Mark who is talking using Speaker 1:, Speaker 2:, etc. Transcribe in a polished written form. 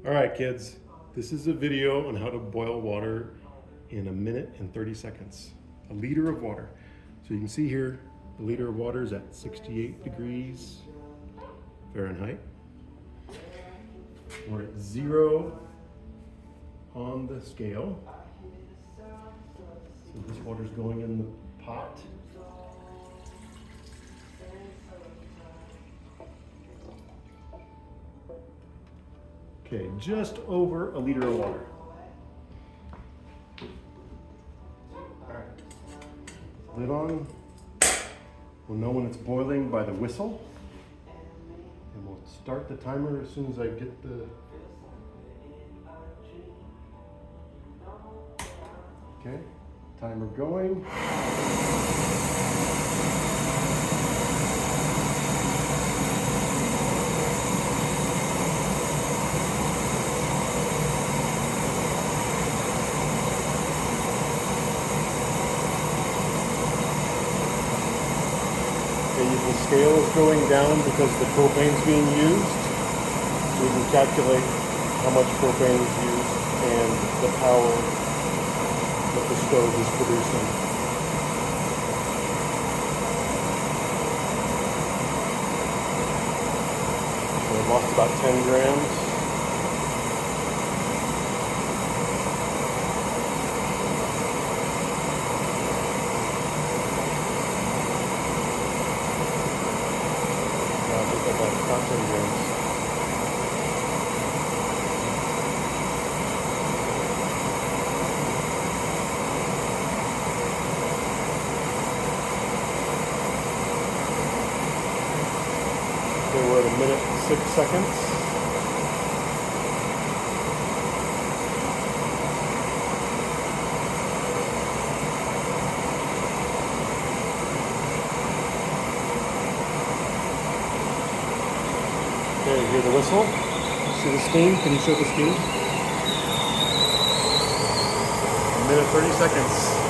Speaker 1: All right, kids, this is a video on how to boil water in 1 minute and 30 seconds. A liter of water. So you can see here, the liter of water is at 68 degrees Fahrenheit. We're at 0 on the scale. So this water's going in the pot. Okay, just over a liter of water. All right, lid on. We'll know when it's boiling by the whistle. And we'll start the timer as soon as I get the... Okay, timer going. The scale is going down because the propane is being used. So we can calculate how much propane is used and the power that the stove is producing. So I've lost about 10 grams. About 10 grams. Okay, we're at 1 minute and 6 seconds. Okay, you hear the whistle? See the steam? Can you show the steam? 1 minute 30 seconds.